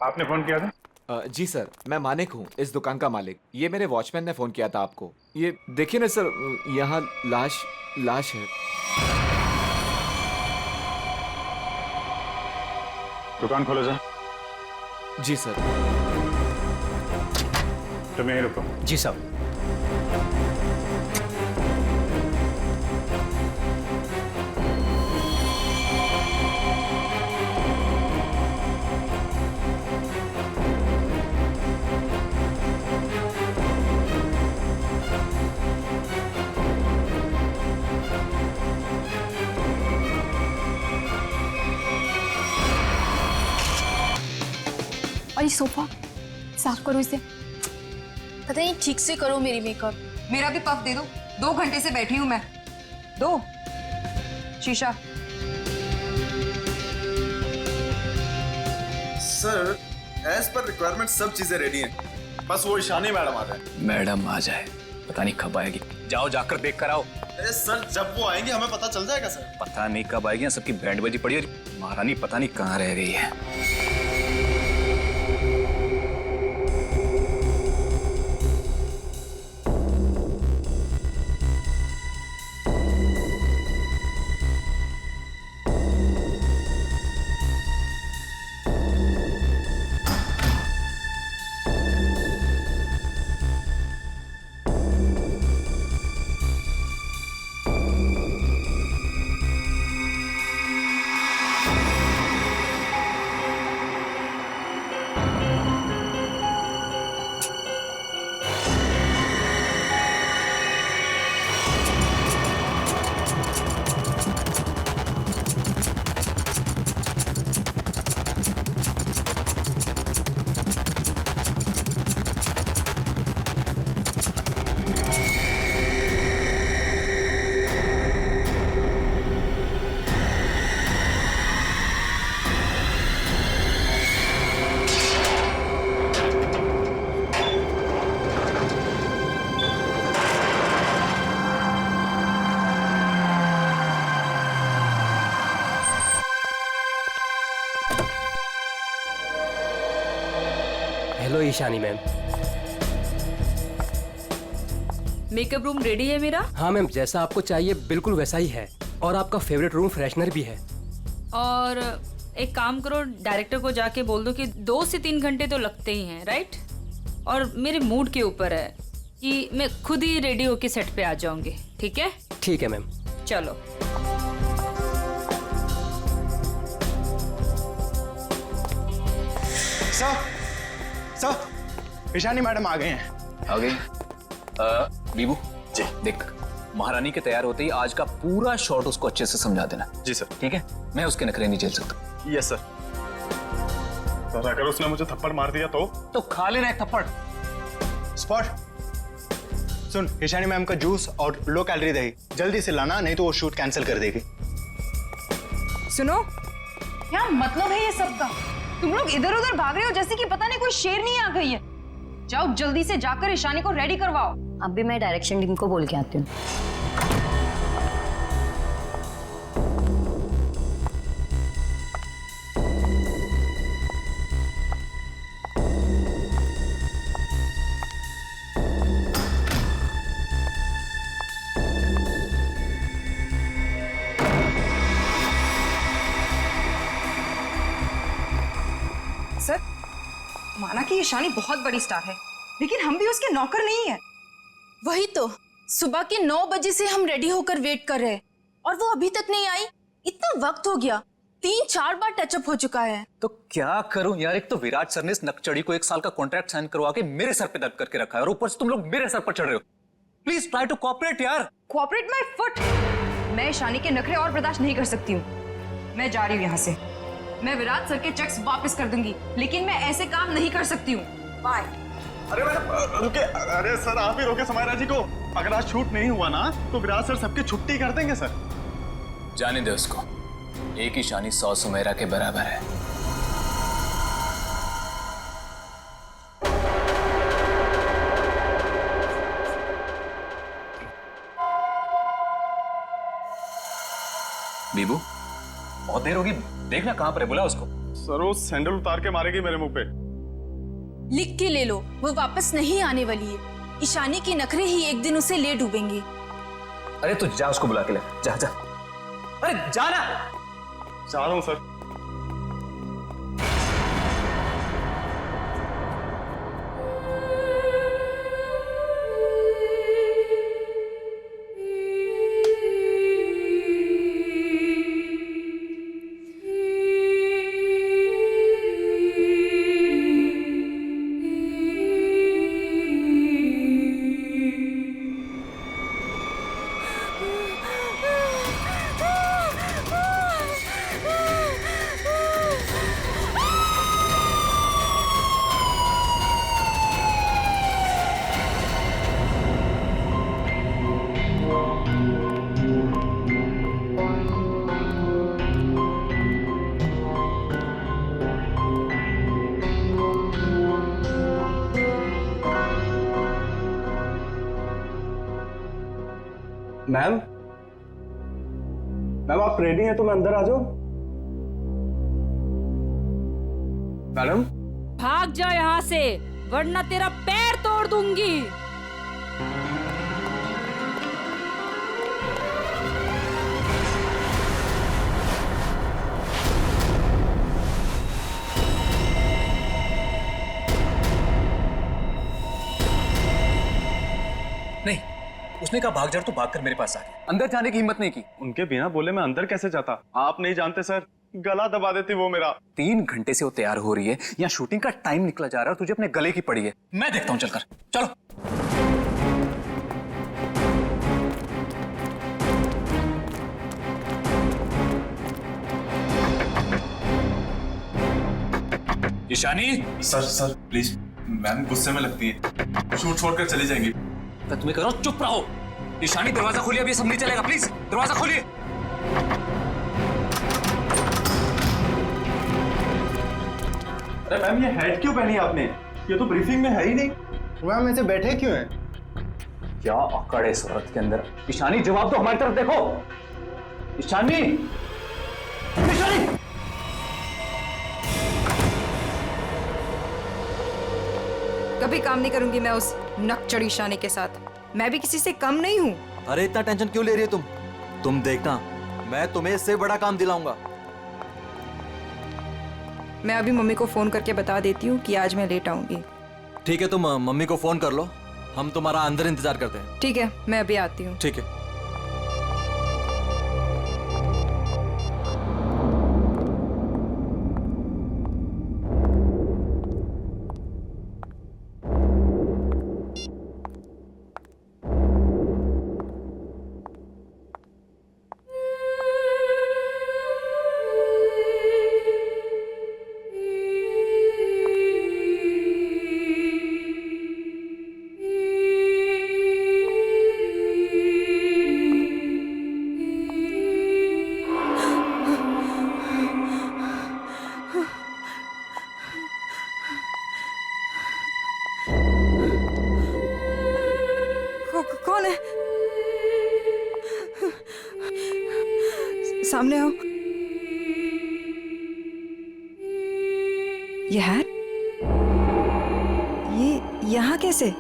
आपने फोन किया था? जी सर, मैं मानिक हूँ, इस दुकान का मालिक। ये मेरे वॉचमैन ने फोन किया था आपको। ये देखिए ना सर, यहाँ लाश लाश है। दुकान खोलो सर। जी सर। तुम यहीं रुको। जी साहब। और ये सोफा साफ करो इसे। पता नहीं ठीक से करो मेरी मेकअप। मेरा भी पफ दे दो, 2 घंटे से बैठी हूं मैं। दो शीशा। सर, एज पर रिक्वायरमेंट सब चीजें रेडी हैं, बस वो ईशानी मैडम आ जाए। मैडम आ जाए, पता नहीं कब आएगी। जाओ जाकर देख कर आओ। अरे सर, जब वो आएंगे हमें पता चल जाएगा सर। पता नहीं कब आएगी, सबकी बैंड बजी पड़ी और महारानी पता नहीं कहाँ रह गई है। Hello Ishani ma'am. Makeup room ready है मेरा। हाँ मैम, जैसा आपको चाहिए बिल्कुल वैसा ही है, और आपका फेवरेट रूम फ्रेशनर भी है। और एक काम करो, डायरेक्टर को जाके बोल दो कि 2 से 3 घंटे तो लगते ही हैं, राइट? और मेरे मूड के ऊपर है कि मैं खुद ही रेडी होके सेट पे आ जाऊंगी। ठीक है? ठीक है मैम। चलो। सर, ईशानी मैडम आ गए हैं। आ गई। बीबू जी देख, महारानी के तैयार होते ही आज का पूरा शॉट उसको अच्छे से समझा देना। जी सर। ठीक है, मैं उसके नखरे नहीं झेल सकता। Yes sir. सर, अगर उसने मुझे थप्पड़ मार दिया तो खा लेना एक थप्पड़। स्पॉट सुन, ईशानी मैम का जूस और लो कैलोरी दही जल्दी से लाना, नहीं तो वो शूट कैंसिल कर देगी। सुनो, क्या मतलब है ये सब का? तुम लोग इधर उधर भाग रहे हो जैसे कि पता नहीं कोई शेरनी आ गई है। जाओ जल्दी से जाकर ईशानी को रेडी करवाओ। अब भी मैं डायरेक्शन टीम को बोल के आती हूँ। सर, माना कि ईशानी बहुत बड़ी स्टार है, लेकिन हम भी उसके नौकर नहीं है। वही तो, सुबह के 9 बजे से हम रेडी होकर वेट कर रहे हैं और वो अभी तक नहीं आई। इतना वक्त हो गया, 3-4 बार टचअप हो चुका है। तो क्या करूं यार, एक तो विराट सर ने इस नकचड़ी को 1 साल का कॉन्ट्रैक्ट साइन करवा के मेरे सर पे दर्द करके रखा है, और ऊपर से तुम लोग मेरे सर पर चढ़ रहे हो। प्लीज ट्राई टू कोऑपरेट यार। Cooperate my foot. मैं ईशानी के नखरे और बर्दाश्त नहीं कर सकती हूँ। मैं जा रही हूँ यहाँ से। मैं विराट सर के चेक्स वापस कर दूंगी, लेकिन मैं ऐसे काम नहीं कर सकती हूँ। बाय। अरे मैडम रुके, अरे सर आप ही रोके समायरा जी को। अगर आज शूट नहीं हुआ ना तो विराट सर सबकी छुट्टी कर देंगे सर। जाने दे उसको, एक ईशानी 100 सुमेरा के बराबर है। बीबू बहुत देर होगी, देखना कहां पर है, बुला उसको। सर वो सैंडल उतार के मारेगी मेरे मुंह पे। लिख के ले लो, वो वापस नहीं आने वाली है। ईशानी की नखरे ही एक दिन उसे ले डूबेंगे। अरे तू जा, उसको बुला के ले, जा जा। अरे जाना। जा रहा हूँ सर। मैम, मैम आप रेडी हैं तो मैं अंदर आ जाऊं? मैडम, भाग जा यहाँ से, वरना तेरा पैर तोड़ दूंगी। नहीं, उसने कहा भाग जा, तो भागकर मेरे पास आ गया। अंदर जाने की हिम्मत नहीं की। उनके बिना बोले मैं अंदर कैसे जाता? आप नहीं जानते सर, गला दबा देती वो मेरा। 3 घंटे से वो तैयार हो रही है, यहाँ शूटिंग का टाइम निकला जा रहा है, तुझे अपने गले की पड़ी है। मैं देखता हूँ, चलकर चलो। ईशानी। सर प्लीज, मैम गुस्से में लगती है, शूट छोड़कर चली जाएंगी। तो तुम्हें करो, चुप रहो। ईशानी दरवाजा खोलिए, अभी सब नहीं चलेगा, प्लीज दरवाजा खोलिए। अरे मैम ये हेड क्यों पहनी आपने? ये तो ब्रीफिंग में है ही नहीं। मैम ऐसे बैठे क्यों हैं? क्या अकड़ है इस औरत के अंदर। ईशानी जवाब दो, हमारी तरफ देखो। ईशानी, ईशानी। कभी काम नहीं करूंगी मैं उस नकचढ़ी ईशानी के साथ। मैं भी किसी से कम नहीं हूँ। अरे इतना टेंशन क्यों ले रही है तुम देखना, मैं तुम्हें इससे बड़ा काम दिलाऊंगा। मैं अभी मम्मी को फोन करके बता देती हूँ कि आज मैं लेट आऊंगी। ठीक है, तुम मम्मी को फोन कर लो, हम तुम्हारा अंदर इंतजार करते हैं। ठीक है, मैं अभी आती हूँ। ठीक है। कौन है? सामने आओ। ये हैट, ये यहाँ कैसे?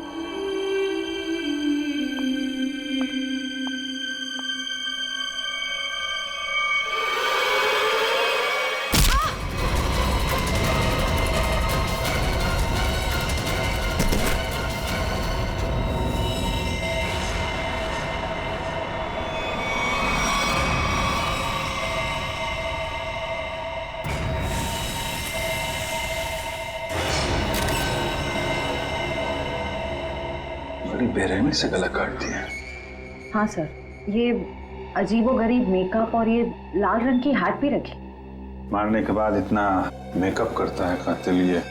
बेरहमी से गला काट दिया। हाँ सर, ये अजीबोगरीब मेकअप और ये लाल रंग की हैट भी रखी। मारने के बाद इतना मेकअप करता है कातिल, ये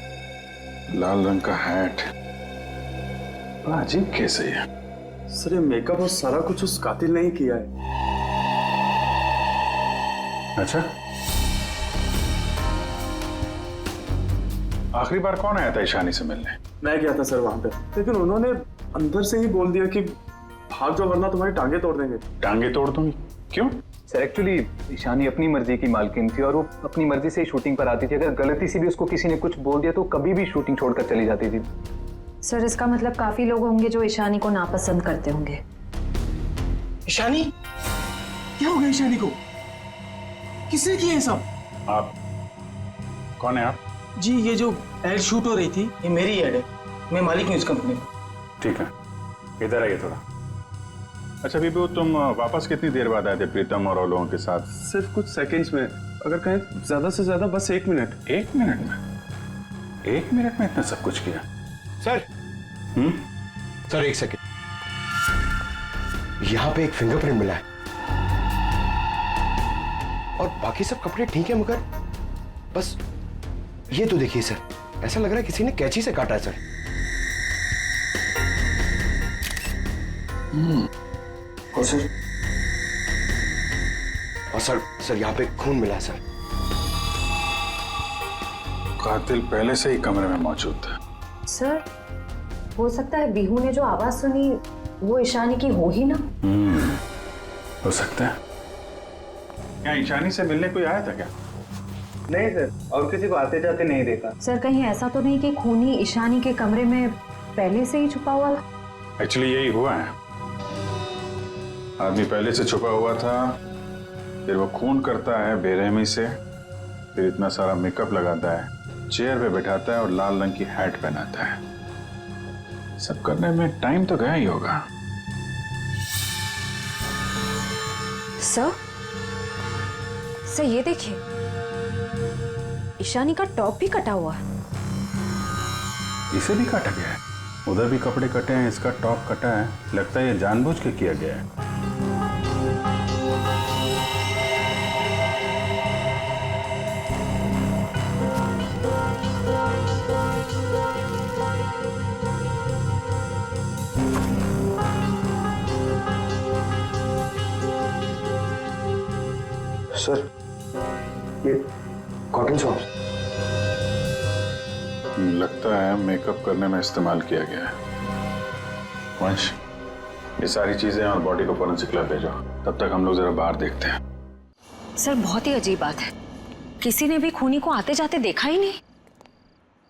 लाल रंग का हैट बड़ा अजीब केस है ये। सर ये मेकअप और सारा कुछ उस कातिल ने ही किया है। अच्छा, आखिरी बार कौन आया था ईशानी से मिलने? मैं गया था सर वहां पे, लेकिन उन्होंने अंदर से ही बोल दिया कि भाग जाओ वरना तुम्हारी टांगे तोड़ देंगे। टांगे तोड़ दूंगी? क्यों? सर एक्चुअली ईशानी अपनी मर्जी की मालकिन थी और वो अपनी मर्जी से ही शूटिंग पर आती थी। अगर गलती से भी उसको किसी ने कुछ बोल दिया तो कभी भी शूटिंग छोड़कर चली जाती थी। सर इसका मतलब काफी लोग होंगे जो ईशानी को नापसंद करते होंगे। ईशानी, क्या हो गया ईशानी को? किसने किया ये सब? आप कौन है आप? जी ये जो एड शूट हो रही थी ये मेरी एड है, मैं मालिक हूँ इस कंपनी का। ठीक है, इधर आइए थोड़ा। अच्छा विभू, तुम वापस कितनी देर बाद आए थे प्रीतम और लोगों के साथ? सिर्फ कुछ सेकंड्स में, अगर कहें ज्यादा से ज्यादा बस 1 मिनट। 1 मिनट में? 1 मिनट में इतना सब कुछ किया? सर सर 1 सेकंड, यहाँ पे एक फिंगरप्रिंट मिला है और बाकी सब कपड़े ठीक है, मगर बस ये तो देखिए सर, ऐसा लग रहा है किसी ने कैंची से काटा है सर। और सर यहाँ पे खून मिला है सर। कातिल पहले से ही कमरे में मौजूद था। सर हो सकता है बिहू ने जो आवाज सुनी वो ईशानी की हो ही ना। हो सकता है। क्या ईशानी से मिलने कोई आया था क्या? नहीं सर, और किसी को आते जाते नहीं देखा। सर कहीं ऐसा तो नहीं कि खूनी ईशानी के कमरे में पहले से ही छुपा हुआ था? एक्चुअली यही हुआ है, आदमी पहले से छुपा हुआ था, फिर वो खून करता है बेरहमी से, फिर इतना सारा मेकअप लगाता है, चेयर पे बैठाता है और लाल रंग की हैट पहनाता है। सब करने में टाइम तो गया ही होगा। सर ये देखिए, ईशानी का टॉप भी कटा हुआ है। इसे भी काटा गया है? उधर भी कपड़े कटे हैं, इसका टॉप कटा है। लगता है ये जानबूझ के किया गया है। सर ये कॉटन सॉक्स लगता है मेकअप करने में इस्तेमाल किया गया है। वंश, ये सारी चीजें और बॉडी को फोरेंसिक लैब भेजो, तब तक हम लोग जरा बाहर देखते हैं। सर बहुत ही अजीब बात है, किसी ने भी खूनी को आते जाते देखा ही नहीं।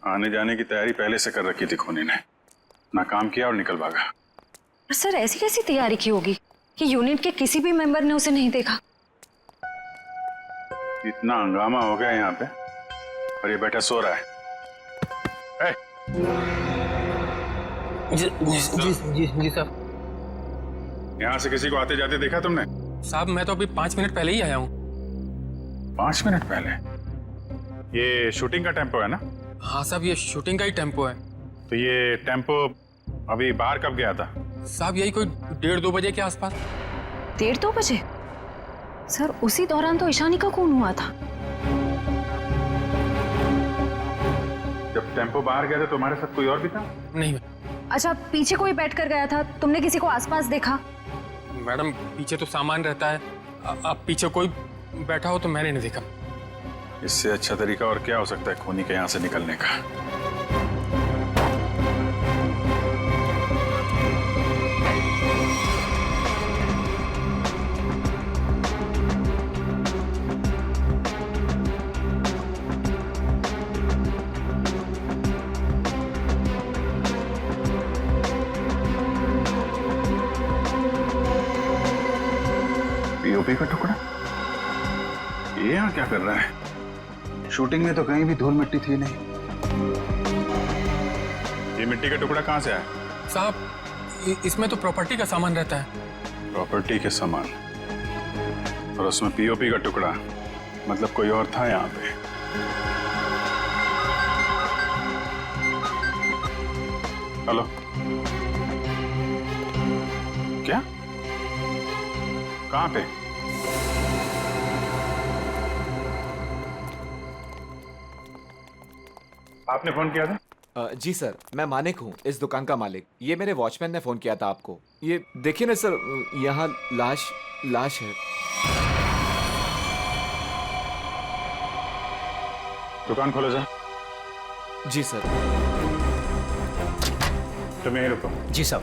आने जाने की तैयारी पहले से कर रखी थी खूनी ने, ना काम किया और निकल भागा। सर ऐसी कैसी तैयारी की होगी कि यूनिट के किसी भी मेंबर ने उसे नहीं देखा? इतना हंगामा हो गया यहाँ पे और ये बैठा सो रहा है। जी साहब। यहाँ से किसी को आते जाते देखा तुमने? साहब मैं तो अभी 5 मिनट पहले ही आया हूँ। 5 मिनट पहले? ये शूटिंग का टेम्पो है ना? हाँ साहब ये शूटिंग का ही टेम्पो है। तो ये टेम्पो अभी बाहर कब गया था? साहब यही कोई 1:30-2 बजे के आसपास। 1:30-2 बजे? सर उसी दौरान तो ईशानी का खून हुआ था। जब टेम्पो बाहर गया था तुम्हारे साथ कोई और भी था? नहीं। अच्छा पीछे कोई बैठ कर गया था, तुमने किसी को आसपास देखा? मैडम पीछे तो सामान रहता है, अब पीछे कोई बैठा हो तो मैंने नहीं देखा। इससे अच्छा तरीका और क्या हो सकता है खूनी के यहाँ से निकलने का? पीओपी का टुकड़ा ये यहाँ क्या कर रहा है? शूटिंग में तो कहीं भी धूल मिट्टी थी नहीं। ये मिट्टी का टुकड़ा कहाँ से आया? साहब इसमें तो प्रॉपर्टी का सामान रहता है। प्रॉपर्टी के सामान और उसमें पीओपी का टुकड़ा, मतलब कोई और था यहाँ पे। हेलो, क्या? कहाँ पे? आपने फोन किया था? जी सर, मैं मानिक हूँ, इस दुकान का मालिक। ये मेरे वॉचमैन ने फोन किया था आपको। ये देखिए ना सर, यहाँ लाश है। दुकान खोलो जा। जी सर। तुम यहीं रुको। जी साहब।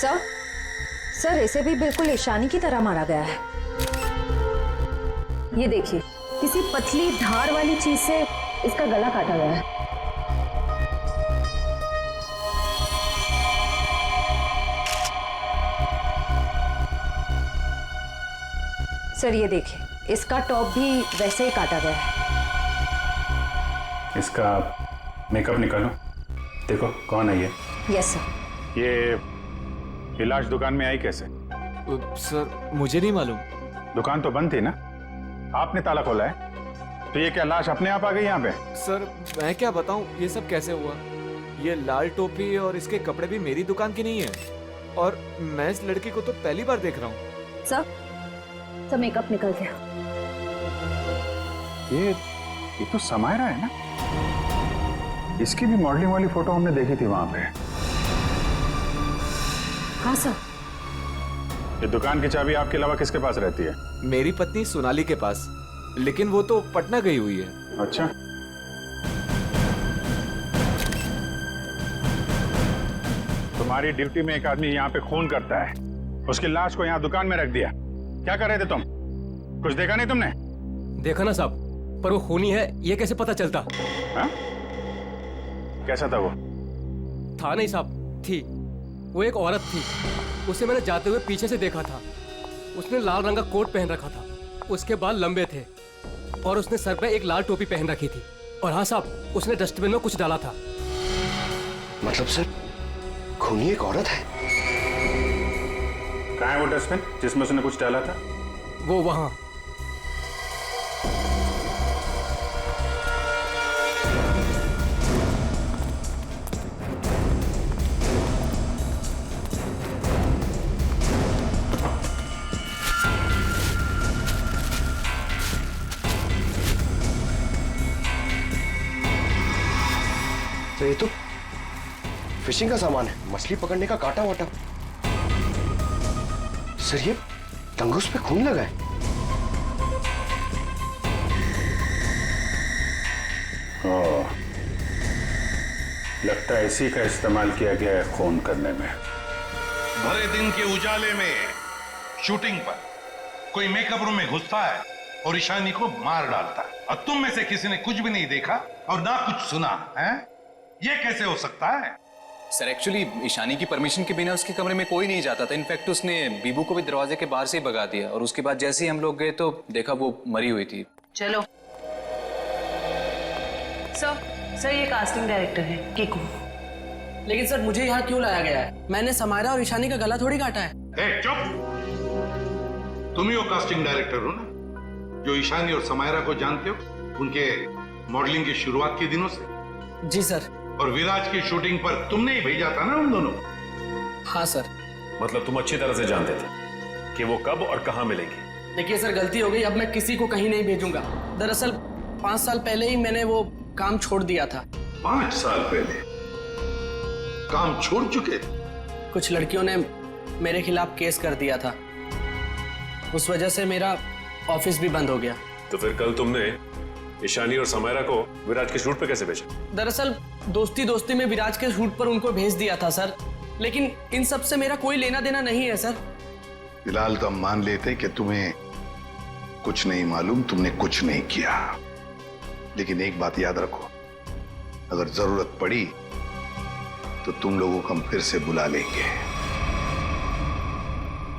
सर इसे भी बिल्कुल ईशानी की तरह मारा गया है। ये देखिए, किसी पतली धार वाली चीज से इसका गला काटा गया है। सर ये देखिए, इसका टॉप भी वैसे ही काटा गया है। इसका मेकअप निकालो, देखो कौन है ये। Yes sir. ये लाश दुकान में आई कैसे? सर मुझे नहीं मालूम। दुकान तो बंद थी ना, आपने ताला खोला है, तो ये क्या लाश अपने आप आ गई यहाँ पे? सर मैं क्या बताऊं ये सब कैसे हुआ। ये लाल टोपी और इसके कपड़े भी मेरी दुकान की नहीं है, और मैं इस लड़की को तो पहली बार देख रहा हूँ। सर मेकअप निकल गया। ये तो समायरा है ना, इसकी भी मॉडलिंग वाली फोटो हमने देखी थी वहां पे। हाँ सर। ये दुकान की चाबी आपके अलावा किसके पास रहती है? मेरी पत्नी सोनाली के पास, लेकिन वो तो पटना गई हुई है। अच्छा, तुम्हारी ड्यूटी में एक आदमी यहाँ पे खून करता है, उसकी लाश को यहाँ दुकान में रख दिया, क्या कर रहे थे तुम? कुछ देखा नहीं तुमने? देखा ना साहब, पर वो खूनी है ये कैसे पता चलता? हा? कैसा था वो? था नहीं साहब, थी। वो एक औरत थी, उसे मैंने जाते हुए पीछे से देखा था। उसने लाल रंग का कोट पहन रखा था, उसके बाल लंबे थे, और उसने सर पे एक लाल टोपी पहन रखी थी। और हाँ साहब, उसने डस्टबिन में कुछ डाला था। मतलब सर खूनी एक औरत है? कहाँ है वो डस्टबिन जिसमें उसने कुछ डाला था? वो वहां। तो ये तो फिशिंग का सामान है, मछली पकड़ने का कांटा वाटा। सर ये टंगूस पे खून लगा है। लगता है इसी का इस्तेमाल किया गया है खून करने में। भरे दिन के उजाले में शूटिंग पर कोई मेकअप रूम में घुसता है और ईशानी को मार डालता है, और तुम में से किसी ने कुछ भी नहीं देखा और ना कुछ सुना है? ये कैसे हो सकता है? सर एक्चुअली ईशानी की परमिशन के बिना उसके कमरे में कोई नहीं जाता था। इनफैक्ट उसने बीबू को भी दरवाजे के बाहर से ही भगा दिया, और उसके बाद जैसे ही हम लोग गए तो देखा वो मरी हुई थी। चलो सर ये कास्टिंग डायरेक्टर है कीकू। लेकिन सर मुझे यहाँ क्यों लाया गया है? मैंने समायरा और ईशानी का गला थोड़ी काटा है। चुप! तुम ही वो कास्टिंग डायरेक्टर हो ना, जो ईशानी और समायरा को जानते हो उनके मॉडलिंग की शुरुआत के दिनों से? जी सर। और विराज की शूटिंग पर तुमने ही भेजा था ना उन दोनों? हाँ सर। मतलब तुम अच्छी तरह से जानते थे कि वो कब और कहां मिलेंगे? देखिए सर, गलती हो गई, अब मैं किसी को कहीं नहीं भेजूंगा। दरअसल 5 साल पहले ही मैंने वो काम छोड़ दिया था। 5 साल पहले काम छोड़ चुके थे? कुछ लड़कियों ने मेरे खिलाफ केस कर दिया था, उस वजह से मेरा ऑफिस भी बंद हो गया। तो फिर कल तुमने ईशानी और समायरा को विराज के शूट पे कैसे भेजा? दरअसल दोस्ती में विराज के शूट पर उनको भेज दिया था सर, लेकिन इन सब से मेरा कोई लेना देना नहीं है सर। फिलहाल तो हम मान लेते कि तुम्हें कुछ नहीं मालूम, तुमने कुछ नहीं किया। लेकिन एक बात याद रखो, अगर जरूरत पड़ी तो तुम लोगों को हम फिर से बुला लेंगे।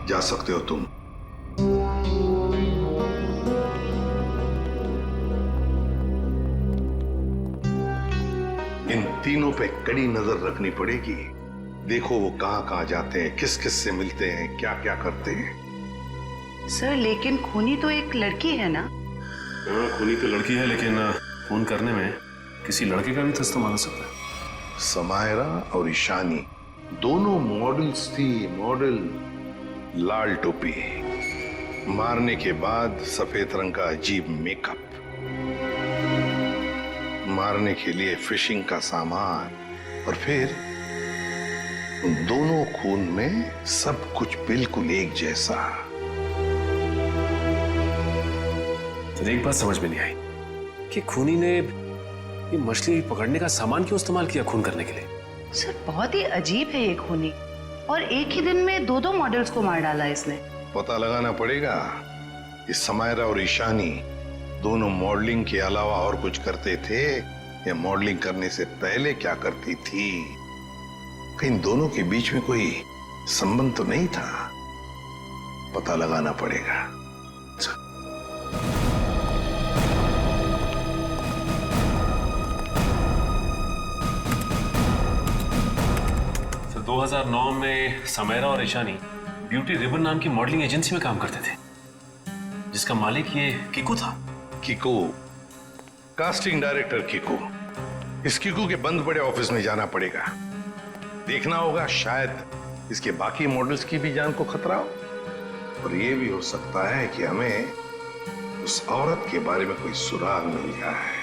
जा सकते हो तुम। इन तीनों पे कड़ी नजर रखनी पड़ेगी। देखो वो कहां जाते हैं, किस किस से मिलते हैं, क्या क्या करते हैं। सर लेकिन खूनी तो एक लड़की है ना? हाँ खूनी तो लड़की है, लेकिन फोन करने में किसी लड़के का भी तो इस्तेमाल हो सकता है। समायरा और ईशानी दोनों मॉडल्स थी, मॉडल। लाल टोपी, मारने के बाद सफेद रंग का अजीब मेकअप, मारने के लिए फिशिंग का सामान, और फिर उन दोनों खून में सब कुछ बिल्कुल एक जैसा। तो एक बात समझ में नहीं आई कि खूनी ने ये मछली पकड़ने का सामान क्यों इस्तेमाल किया खून करने के लिए? सर बहुत ही अजीब है ये खूनी। और एक ही दिन में 2-2 मॉडल्स को मार डाला इसने। पता लगाना पड़ेगा कि समायरा और ईशानी दोनों मॉडलिंग के अलावा और कुछ करते थे या मॉडलिंग करने से पहले क्या करती थी। कहीं दोनों के बीच में कोई संबंध तो नहीं था, पता लगाना पड़ेगा। सर 2009 में समायरा और ईशानी ब्यूटी रिबन नाम की मॉडलिंग एजेंसी में काम करते थे, जिसका मालिक ये किकू था। Kiku, casting director Kiku. इस किकू के बंद पड़े ऑफिस में जाना पड़ेगा, देखना होगा शायद इसके बाकी मॉडल्स की भी जान को खतरा हो। और ये भी हो सकता है कि हमें उस औरत के बारे में कोई सुराग मिल जाए।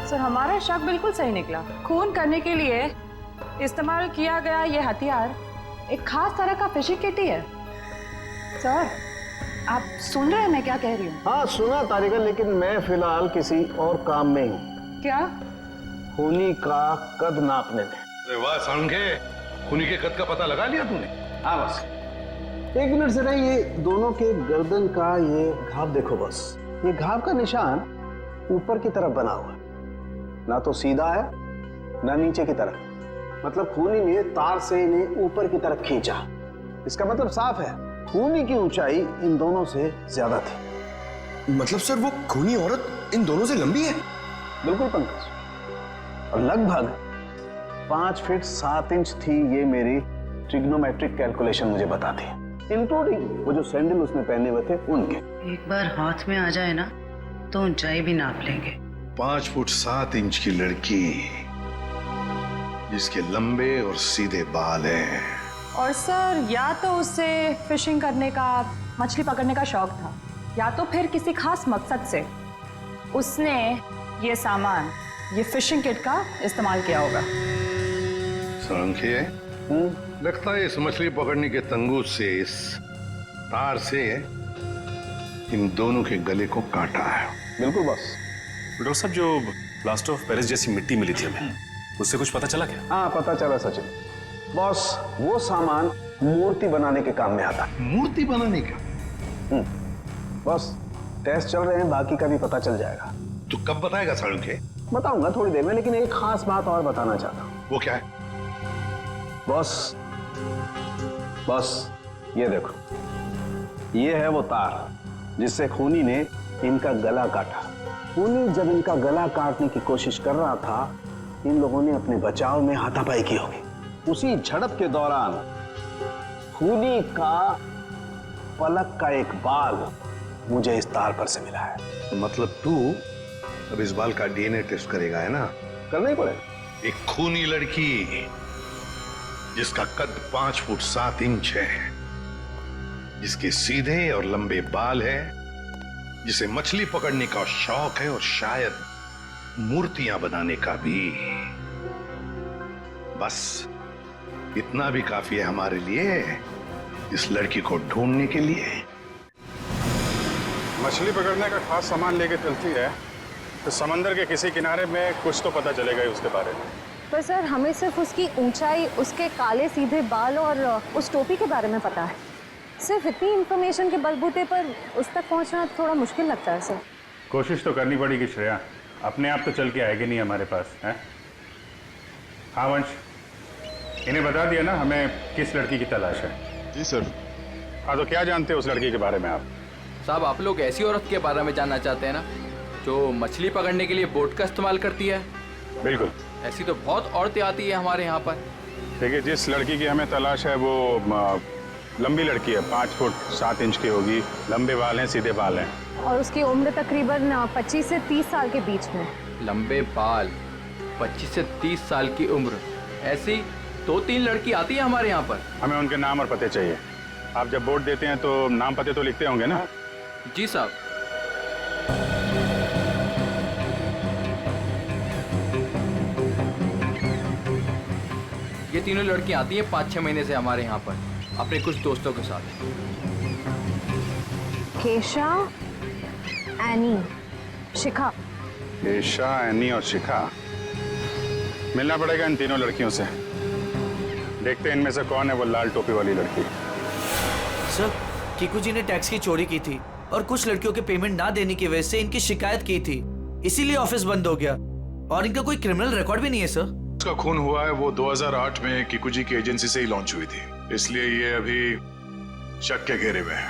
सर हमारा शक बिल्कुल सही निकला। खून करने के लिए इस्तेमाल किया गया ये हथियार एक खास तरह का फिशिंग किट ही है। सर आप सुन रहे हैं मैं क्या कह रही हूँ? हाँ सुना तारिका, लेकिन मैं फिलहाल किसी और काम में हूँ। क्या? खूनी का कद नापने में। अरे वाह सांगे, खूनी के कद का पता लगा लिया तूने? हाँ बस 1 मिनट से नहीं, ये दोनों के गर्दन का ये घाव देखो बस। ये घाव का निशान ऊपर की तरफ बना हुआ है, ना तो सीधा है ना नीचे की तरफ। मतलब खूनी ने तार से इन्हें ऊपर की तरफ खींचा। इसका मतलब साफ है, खूनी की ऊंचाई इन दोनों से ज्यादा थी। मतलब सर वो खूनी औरत इन दोनों से लंबी है? बिल्कुल पंकज, और लगभग 5 फीट 7 इंच थी। ये मेरी ट्रिग्नोमेट्रिक कैलकुलेशन मुझे बताती है, इंक्लूडिंग वो जो सैंडल उसने पहने हुए थे उनके। एक बार हाथ में आ जाए ना तो ऊंचाई भी नाप लेंगे। 5 फुट 7 इंच की लड़की जिसके लंबे और सीधे बाल हैं। और सर या तो उसे फिशिंग करने का, मछली पकड़ने का शौक था, या तो फिर किसी खास मकसद से उसने ये सामान, ये फिशिंग किट का इस्तेमाल किया होगा। सांखे, लगता है इस मछली पकड़ने के तंगूर से, इस तार से इन दोनों के गले को काटा है। बिल्कुल बॉस। डॉक्टर साहब, जो प्लास्टर ऑफ पेरिस जैसी मिट्टी मिली थी हमें, उससे कुछ पता चला क्या? हाँ पता चला सचिन। बॉस वो सामान मूर्ति बनाने के काम में आता है। मूर्ति बनाने का? बॉस टेस्ट चल रहे हैं, बाकी का भी पता चल जाएगा। तो कब बताएगा सांखे? बताऊंगा थोड़ी देर में, लेकिन एक खास बात और बताना चाहता हूँ। वो क्या है? बॉस ये देखो, ये है वो तार जिससे खूनी ने इनका गला काटा। खूनी जब इनका गला काटने की कोशिश कर रहा था, इन लोगों ने अपने बचाव में हाथापाई की होगी। उसी झड़प के दौरान खूनी का पलक का एक बाल मुझे इस तार पर से मिला है। तो मतलब तू अब इस बाल का डीएनए टेस्ट करेगा, है ना? करना ही पड़ेगा। एक खूनी लड़की जिसका कद 5 फुट 7 इंच है, जिसके सीधे और लंबे बाल है, जिसे मछली पकड़ने का शौक है और शायद मूर्तियां बनाने का भी। बस इतना भी काफी है हमारे लिए, इस लड़की को ढूंढने के लिए। मछली पकड़ने का खास सामान लेके चलती है तो समंदर के किसी किनारे में कुछ तो पता चलेगा ही उसके बारे में। पर सर हमें सिर्फ उसकी ऊंचाई, उसके काले सीधे बाल और उस टोपी के बारे में पता है। सिर्फ इतनी इंफॉर्मेशन के बलबूते पर उस तक पहुंचना थोड़ा मुश्किल लगता है सर। कोशिश तो करनी पड़ेगी श्रेया, अपने आप तो चल के आएगी नहीं हमारे पास, है? हाँ वंश, इन्हें बता दिया ना हमें किस लड़की की तलाश है? जी सर। हाँ तो क्या जानते हैं उस लड़की के बारे में आप? साहब आप लोग ऐसी औरत के बारे में जानना चाहते हैं ना जो मछली पकड़ने के लिए बोट का इस्तेमाल करती है? बिल्कुल। ऐसी तो बहुत औरतें आती है हमारे यहाँ पर, देखिए, जिस लड़की की हमें तलाश है वो लंबी लड़की है, 5 फुट 7 इंच की होगी, लंबे बाल हैं, सीधे बाल हैं। और उसकी उम्र तकरीबन 25 से 30 साल के बीच में। लंबे बाल, 25 से 30 साल की उम्र, ऐसी 2-3 लड़की आती है हमारे यहाँ पर। हमें उनके नाम और पते चाहिए। आप जब वोट देते हैं तो नाम पते तो लिखते होंगे ना? जी साहब। ये तीनों लड़कियां आती हैं 5-6 महीने से हमारे यहाँ पर अपने कुछ दोस्तों के साथ। केशा, एनी, शिखा। केशा, एनी और शिखा। मिलना पड़ेगा इन तीनों लड़कियों से। देखते हैं इनमें से कौन है वो लाल टोपी वाली लड़की। सर, कीकू जी ने टैक्स की चोरी की थी और कुछ लड़कियों के पेमेंट ना देने की वजह से इनकी शिकायत की थी, इसीलिए ऑफिस बंद हो गया। और इनका कोई क्रिमिनल रिकॉर्ड भी नहीं है सर। उसका खून हुआ है वो 2008 में कीकू जी की एजेंसी से ही लॉन्च हुई थी, इसलिए ये अभी शक के घेरे में है।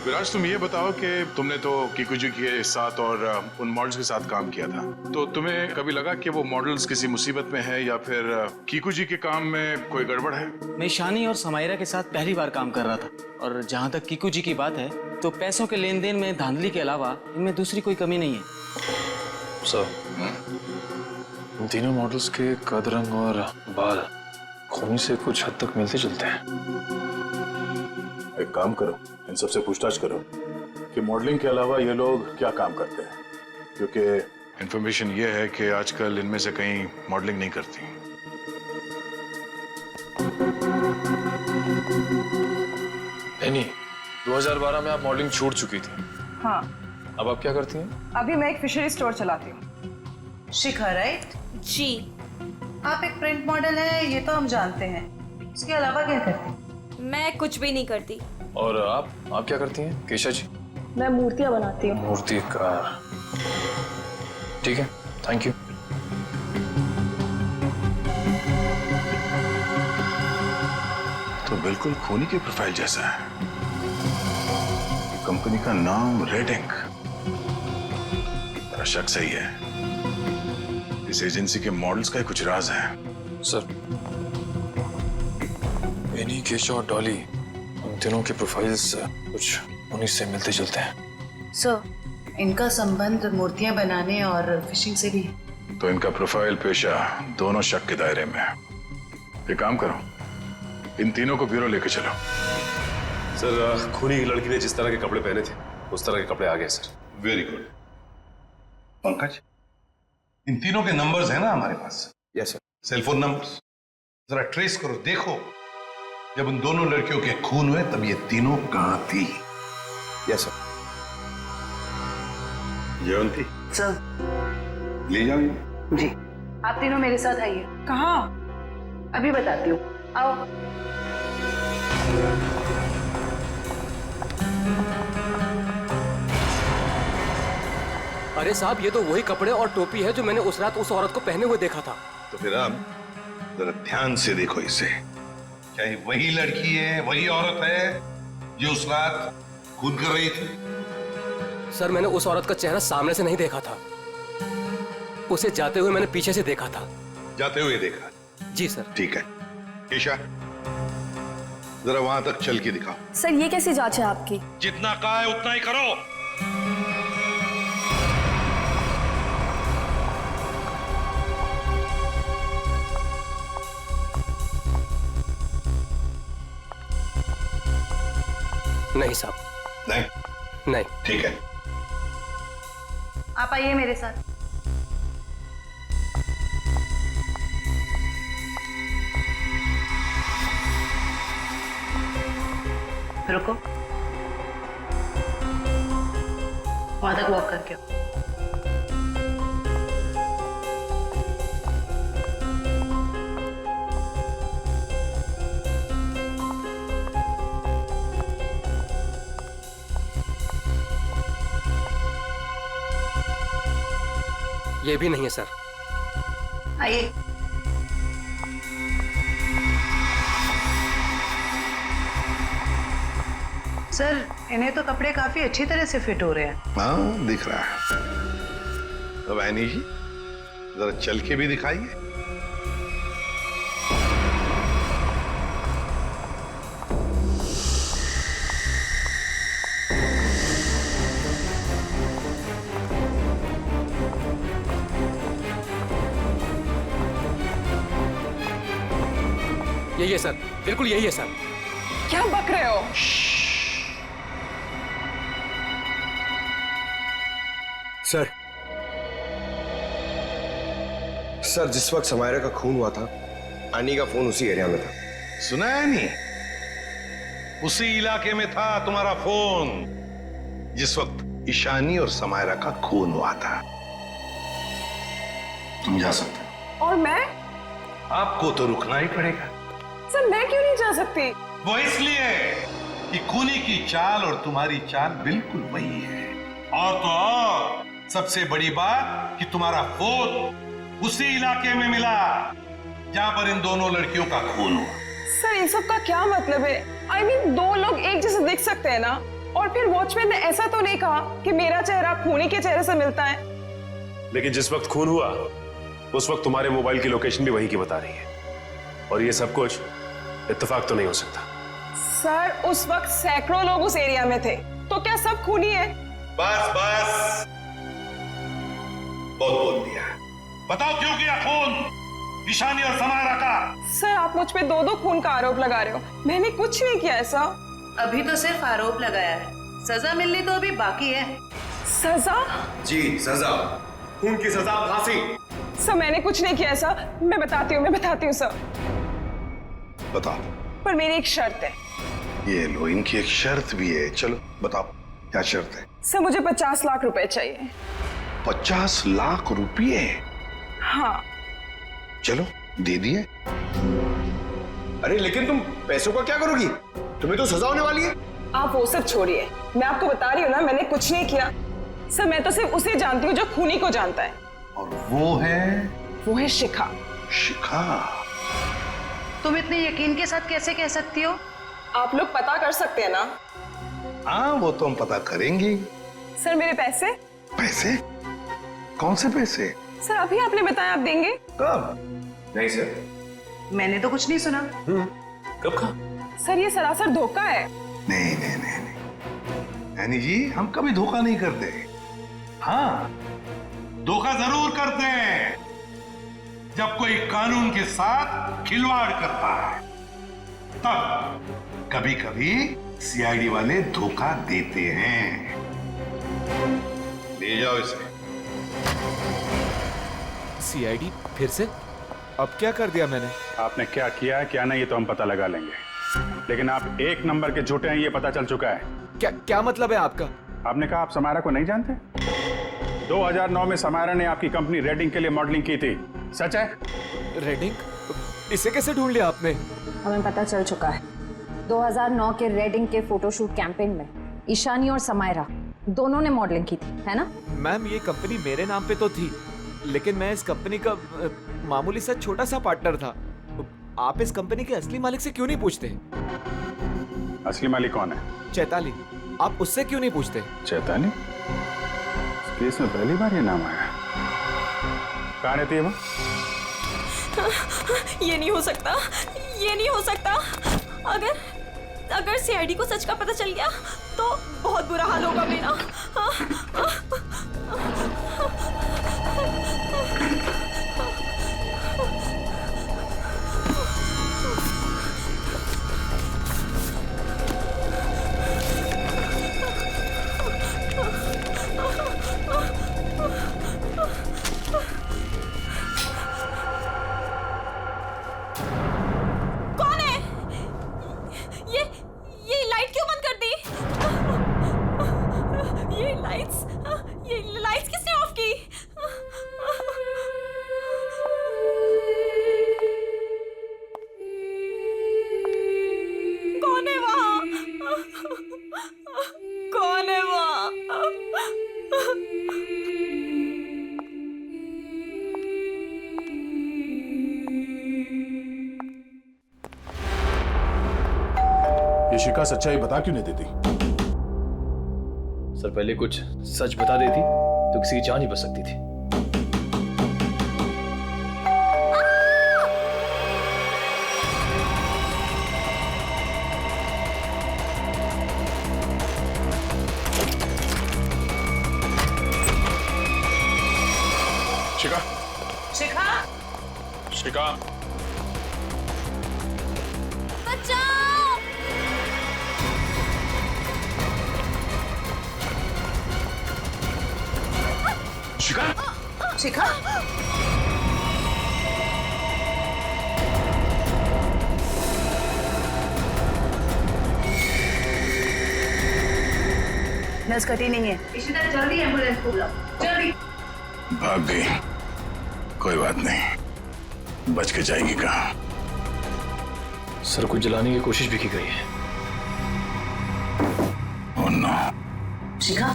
विराज, तुम ये बताओ कि तुमने तो कीकू जी के साथ और उन मॉडल्स के साथ काम किया था, तो तुम्हें कभी लगा कि वो मॉडल्स किसी मुसीबत में है या फिर कीकू जी के काम में कोई गड़बड़ है? मैं ईशानी और समायरा के साथ पहली बार काम कर रहा था, और जहाँ तक कीकू जी की बात है तो पैसों के लेन देन में धांधली के अलावा इनमें दूसरी कोई कमी नहीं है। सर, इन तीनों मॉडल्स के कद, रंग और बाल खूनी से कुछ हद तक मिलते जुलते हैं। एक काम करो, इन सबसे पूछताछ करो कि मॉडलिंग के अलावा ये लोग क्या काम करते हैं, क्योंकि इंफॉर्मेशन ये है कि आजकल इनमें से कहीं मॉडलिंग नहीं करती। एनी, 2012 में आप मॉडलिंग छूट चुकी थी। हाँ। अब आप क्या करती हैं? अभी मैं एक फिशरी स्टोर चलाती हूँ। शिखा, राइट? जी। आप एक प्रिंट मॉडल है, ये तो हम जानते हैं। इसके अलावा क्या करती हैं? मैं कुछ भी नहीं करती। और आप क्या करती हैं केशा जी? मैं मूर्तियाँ बनाती हूँ। मूर्तिकार। ठीक है, थैंक यू। तो बिल्कुल खूनी की प्रोफाइल जैसा है। कंपनी का नाम रेड इंक। मेरा शक सही है, इस एजेंसी के मॉडल्स का कुछ राज है। सर, एनी, केशा और डॉली, उन तीनों के प्रोफाइल्स कुछ उन्हीं से मिलते जुलते हैं। सर, इनका संबंध मूर्तियां बनाने और फिशिंग से भी है। तो इनका प्रोफाइल, पेशा दोनों शक के दायरे में है। एक काम करो, इन तीनों को ब्यूरो लेके चलो। सर, खूनी लड़की ने जिस तरह के कपड़े पहने थे उस तरह के कपड़े आ गए सर। Very good. पंकज, इन तीनों के नंबर्स हैं ना हमारे पास? Yes sir. सेलफोन नंबर्स जरा ट्रेस करो, देखो जब उन दोनों लड़कियों के खून हुए तब ये तीनों कहां थी? Yes sir. जयंती, सर। ले जाओ। जी। आप तीनों मेरे साथ आइए। कहाँ? अभी बताती हूँ, आओ। अरे साहब, ये तो वही कपड़े और टोपी है जो मैंने उस रात उस औरत को पहने हुए देखा था। तो फिर आप जरा ध्यान से देखो इसे। क्या ये वही लड़की है, वही औरत है जो उस रात खून कर रही थी? सर, मैंने उस औरत का चेहरा सामने से नहीं देखा था, उसे जाते हुए मैंने पीछे से देखा था। जाते हुए देखा? जी सर। ठीक है। केशा, जरा वहां तक चल के दिखाओ। सर, ये कैसी जांच है आपकी? जितना कहा है उतना ही करो। नहीं साहब। नहीं? नहीं। ठीक है। आप आइए मेरे साथ। रुको, वहां तक वॉक करके आओ। ये भी नहीं है सर। आइए। सर, इन्हें तो कपड़े काफी अच्छी तरह से फिट हो रहे हैं। हाँ, दिख रहा है। अब ऐनी जी, जरा चल के भी दिखाइए। यही है सर, बिल्कुल यही है सर। क्या बक रहे हो? सर जिस वक्त समायरा का खून हुआ था, अन्नी का फोन उसी एरिया में था। सुना है नहीं? उसी इलाके में था तुम्हारा फोन जिस वक्त ईशानी और समायरा का खून हुआ था। तुम जा सकते हो। और मैं? आपको तो रुकना ही पड़ेगा। सर मैं क्यों नहीं जा सकती? वो इसलिए कि खूनी की चाल और तुम्हारी चाल बिल्कुल वही है। और तो और सबसे बड़ी बात कि तुम्हारा फोन उसी इलाके में मिला जहां पर इन दोनों लड़कियों का खून हुआ। सर इन सब का क्या मतलब है? I mean, दो लोग एक जैसे दिख सकते हैं ना? और फिर वॉचमैन ने ऐसा तो नहीं कहा कि मेरा चेहरा खूनी के चेहरे से मिलता है। लेकिन जिस वक्त खून हुआ उस वक्त तुम्हारे मोबाइल की लोकेशन भी वही की बता रही है, और ये सब कुछ इत्तेफाक तो नहीं हो सकता। सर उस वक्त सैकड़ों लोग उस एरिया में थे, तो क्या सब खूनी है? बस बस, बहुत बोल दिया। बताओ क्यों किया खून ईशानी और समायरा का? सर आप मुझ पे दो खून का आरोप लगा रहे हो। मैंने कुछ नहीं किया ऐसा। अभी तो सिर्फ आरोप लगाया है, सजा मिलनी तो अभी बाकी है। सजा? जी सजा, खून की सजा फांसी। सर मैंने कुछ नहीं किया ऐसा। मैं बताती हूँ सर। बताओ। पर मेरी एक शर्त है। ये लो, इनकी एक शर्त भी है। चलो बताओ क्या शर्त है? सर मुझे 50 लाख रुपए चाहिए। 50 लाख रुपये? हाँ। चलो दे दिए। अरे लेकिन तुम पैसों का क्या करोगी? तुम्हें तो सजा होने वाली है। आप वो सब छोड़िए, मैं आपको बता रही हूँ ना, मैंने कुछ नहीं किया। सर मैं तो सिर्फ उसे जानती हूँ जो खूनी को जानता है। और वो है शिखा। शिखा? तुम इतने यकीन के साथ कैसे कह सकती हो? आप लोग पता कर सकते हैं ना? हाँ वो तो हम पता करेंगे। सर मेरे पैसे? पैसे? कौन से पैसे? सर अभी आपने बताया आप देंगे। कब? नहीं सर, मैंने तो कुछ नहीं सुना। कब कहा? सर ये सरासर धोखा है। नहीं नहीं नहीं नहीं यानी जी, हम कभी धोखा नहीं करते। हाँ धोखा जरूर करते हैं जब कोई कानून के साथ खिलवाड़ करता है, तब कभी कभी सीआईडी वाले धोखा देते हैं। ले जाओ इसे। सीआईडी फिर से? अब क्या कर दिया मैंने? आपने क्या किया क्या नहीं ये तो हम पता लगा लेंगे, लेकिन आप एक नंबर के झूठे हैं ये पता चल चुका है। क्या मतलब है आपका? आपने कहा आप समायरा को नहीं जानते? 2009 में समायरा ने आपकी कंपनी रेडिंग के लिए मॉडलिंग की थी, सच है? रेडिंग? इसे कैसे ढूंढ लिया आपने? हमें पता चल चुका है। 2009 के रेडिंग के फोटोशूट कैंपेन में ईशानी और समायरा दोनों ने मॉडलिंग की थी, है ना? मैम ये कंपनी मेरे नाम पे तो थी, लेकिन मैं इस कंपनी का मामूली सा छोटा सा पार्टनर था। आप इस कंपनी के असली मालिक से क्यों नहीं पूछते? असली मालिक कौन है? चैताली। आप उससे क्यों नहीं पूछते? चैताली? केस में पहली बार ये नाम आया। कहाँ रहती है वो? ये नहीं हो सकता, ये नहीं हो सकता। अगर सीआईडी को सच का पता चल गया तो बहुत बुरा हाल होगा मेरा। कौन है? ये लाइट क्यों बंद कर दी? ये लाइट्स किसने ऑफ की? कौन है वहाँ? कौन है वहाँ? ये शिखा सच्चाई बता क्यों नहीं देती? सर पहले कुछ सच बता देती तो किसी की जान ही बच सकती थी। शिखा, शिखा, शिखा, शिखा, नस कटी नहीं है। इशिता जल्दी एम्बुलेंस को बुलाओ, जल्दी। भाग गई, कोई बात नहीं, बच के जाएगी कहाँ? सर को जलाने की कोशिश भी की गई है। Oh no. शिखा,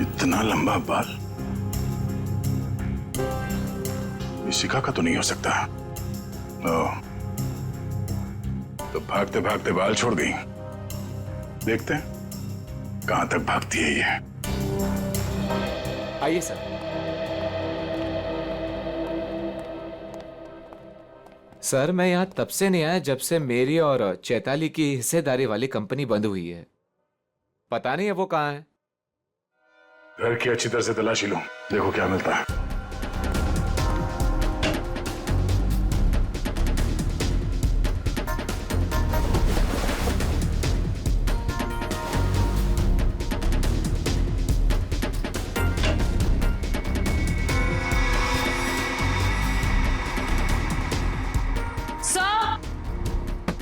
इतना लंबा बाल ये शिखा का तो नहीं हो सकता। ओह, तो भागते भागते बाल छोड़ गई। देखते हैं कहां तक भागती है ये। आइए सर। सर मैं यहाँ तब से नहीं आया जब से मेरी और चैताली की हिस्सेदारी वाली कंपनी बंद हुई है। पता नहीं है वो कहाँ है। घर की अच्छी तरह से तलाशी लो, देखो क्या मिलता है।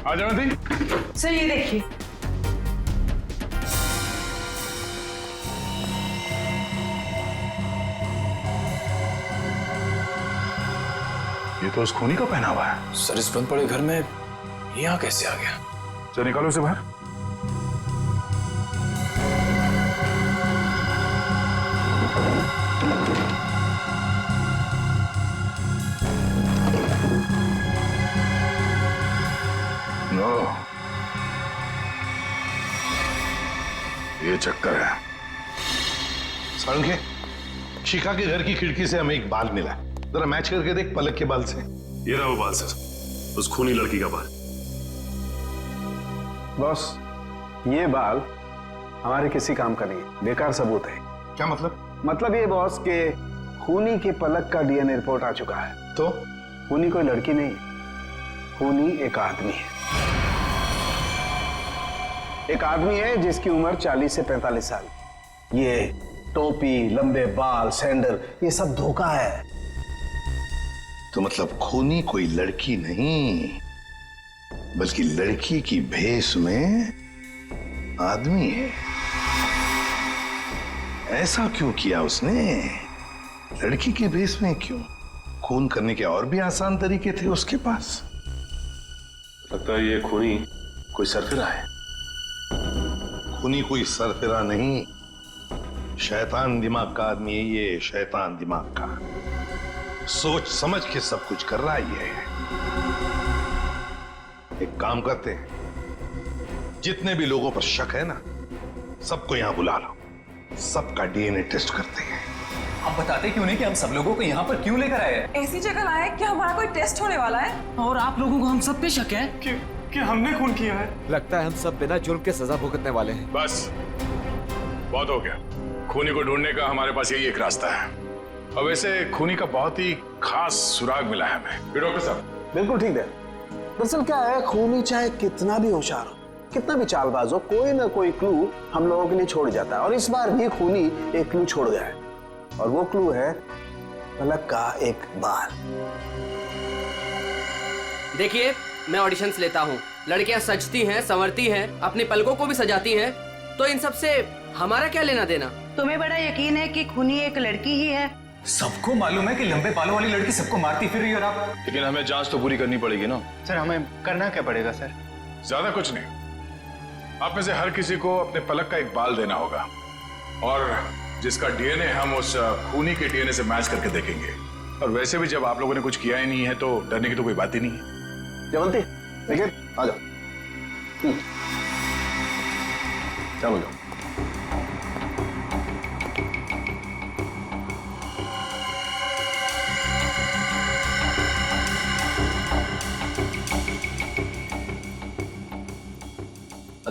आ जाओ दी। सर ये देखिए, ये तो उस खूनी का पहना हुआ है। सर इस बंद पड़े घर में यहाँ कैसे आ गया? चलो निकालो उसे बाहर। नो, ये चक्कर है। साळुंखे, शिखा के घर की खिड़की से हमें एक बाल मिला है, जरा मैच करके देख पलक के बाल से। ये रहा वो बाल सर, उस खूनी लड़की का बाल। बॉस, ये बाल हमारे किसी काम का नहीं, बेकार सबूत है। क्या मतलब? मतलब ये बॉस के खूनी के पलक का डीएनए रिपोर्ट आ चुका है। तो खूनी कोई लड़की नहीं, खूनी एक आदमी है। एक आदमी है जिसकी उम्र 40 से 45 साल। ये टोपी, लंबे बाल, सैंडल, ये सब धोखा है। तो मतलब खूनी कोई लड़की नहीं, बल्कि लड़की की भेष में आदमी है। ऐसा क्यों किया उसने? लड़की के भेष में क्यों? खून करने के और भी आसान तरीके थे उसके पास। लगता है ये खूनी कोई सरफिरा है। खूनी कोई सरफिरा नहीं, शैतान दिमाग का आदमी है ये, शैतान दिमाग का। सोच समझ के सब कुछ कर रहा है ये। एक काम करते हैं, जितने भी लोगों पर शक है ना, सबको यहां बुला लो, सबका डीएनए टेस्ट करते हैं। आप बताते क्यों नहीं कि हम सब लोगों को यहाँ पर क्यों लेकर आए हैं? ऐसी जगह लाया है कि हमारा कोई टेस्ट होने वाला है और आप लोगों को हम सब पे शक है कि हमने खून किया है। लगता है हम सब बिना जुर्म के सजा भुगतने वाले हैं। बस बहुत हो गया। खूनी को ढूंढने का हमारे पास यही एक रास्ता है। और वैसे खूनी का बहुत ही खास सुराग मिला है हमें। डॉक्टर साहब बिल्कुल ठीक है। दरअसल क्या है, खूनी चाहे कितना भी होशियार हो, कितना भी चालबाज हो, कोई ना कोई क्लू हम लोगों के लिए छोड़ जाता है। और इस बार भी खूनी एक क्लू छोड़ गया है, और वो क्लू है पलक का एक बाल। देखिए, मैं ऑडिशंस लेता हूँ, लड़कियां सजती हैं, संवरती हैं, अपने पलकों को भी सजाती हैं, तो इन सब से हमारा क्या लेना देना? तुम्हें बड़ा यकीन है कि खूनी एक लड़की ही है? सबको मालूम है कि लंबे बालों वाली लड़की सबको मारती फिर रही है। और आप? लेकिन हमें जांच तो पूरी करनी पड़ेगी ना। सर हमें करना क्या पड़ेगा सर? ज्यादा कुछ नहीं, आप में से हर किसी को अपने पलक का एक बाल देना होगा, और जिसका डीएनए हम उस खूनी के डीएनए से मैच करके देखेंगे। और वैसे भी जब आप लोगों ने कुछ किया ही नहीं है तो डरने की तो कोई बात ही नहीं है। जयवंती, देखिए, आ जाओ। चलो जाओ।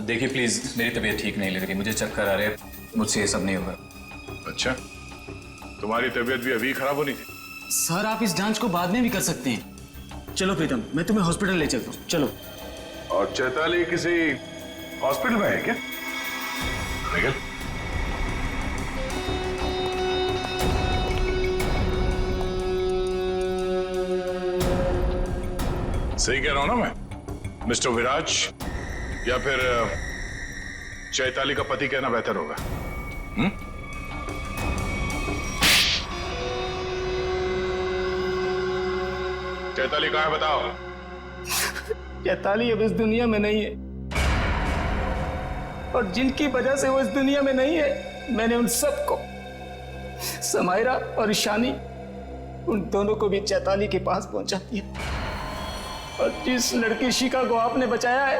देखिए प्लीज, मेरी तबीयत ठीक नहीं लग रही, मुझे चक्कर आ रहे हैं, मुझसे ये सब नहीं होगा। अच्छा, तुम्हारी तबीयत भी अभी खराब होनी थी? सर आप इस जांच को बाद में भी कर सकते हैं। चलो प्रीतम, मैं तुम्हें हॉस्पिटल ले चलता हूँ, चलो। और चैताली किसी हॉस्पिटल में है क्या? निकल। सही कह रहा हूं ना मैं? मिस्टर विराज या फिर चैताली का पति कहना बेहतर होगा। चैताली कहाँ है बताओ? चैताली अब इस दुनिया में नहीं है, और जिनकी वजह से वो इस दुनिया में नहीं है, मैंने उन सबको, समायरा और ईशानी, उन दोनों को भी चैताली के पास पहुंचा दिया। और जिस लड़की शिखा को आपने बचाया है,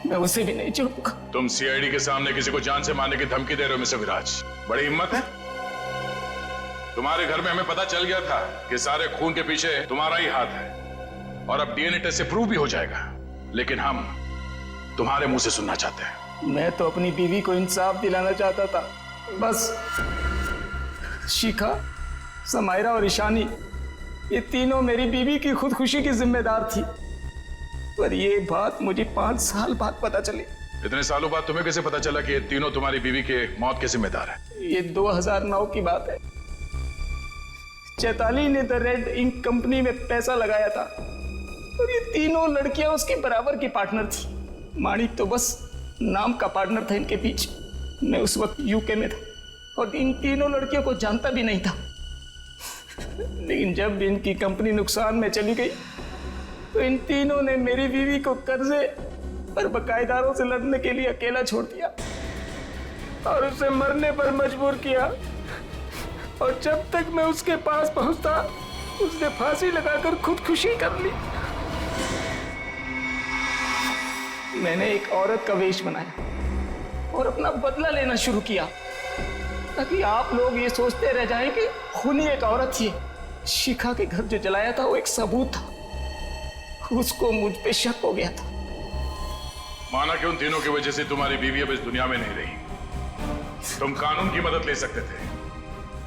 मैं उसे भी नहीं छोड़ूंगा। तुम सीआईडी के सामने किसी को जान से मारने की धमकी दे रहे हो मिस्टर विराज? बड़ी हिम्मत है तुम्हारे। घर में हमें पता चल गया था कि सारे खून के पीछे तुम्हारा ही हाथ है, और अब डीएनए टेस्ट से प्रूव भी हो जाएगा, लेकिन हम तुम्हारे मुंह से सुनना चाहते हैं। मैं तो अपनी बीवी को इंसाफ दिलाना चाहता था, बस। शिखा, समायरा और ईशानी, ये तीनों मेरी बीवी की खुदकुशी की जिम्मेदार थी, पर ये बात मुझे 5 साल बाद पता चली। इतने सालों बाद तुम्हें कैसे पता चला कि ये तीनों तुम्हारी बीवी के मौत के जिम्मेदार है? ये 2009 की बात है। चैताली ने द रेड इंक कंपनी में पैसा लगाया था, और ये तीनों लड़कियां उसके बराबर की पार्टनर थी। माणिक तो बस नाम का पार्टनर था इनके बीच। मैं उस वक्त यूके में था, और इन तीनों लड़कियों को जानता भी नहीं था। लेकिन जब इनकी कंपनी नुकसान में चली गई, तो इन तीनों ने मेरी बीवी को कर्जे और बकायेदारों से लड़ने के लिए अकेला छोड़ दिया, और उसे मरने पर मजबूर किया। और जब तक मैं उसके पास पहुंचता, उसने फांसी लगाकर खुदकुशी कर ली। मैंने एक औरत का वेश बनाया और अपना बदला लेना शुरू किया, ताकि आप लोग ये सोचते रह जाएं कि खूनी एक औरत थी। शिखा के घर जो जलाया था वो एक सबूत था, उसको मुझ पे शक हो गया था। माना कि उन तीनों की वजह से तुम्हारी बीवी अब इस दुनिया में नहीं रही। तुम कानून की मदद ले सकते थे,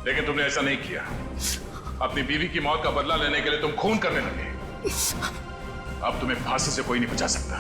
लेकिन तुमने ऐसा नहीं किया। अपनी बीवी की मौत का बदला लेने के लिए तुम खून करने लगे। अब तुम्हें फांसी से कोई नहीं बचा सकता।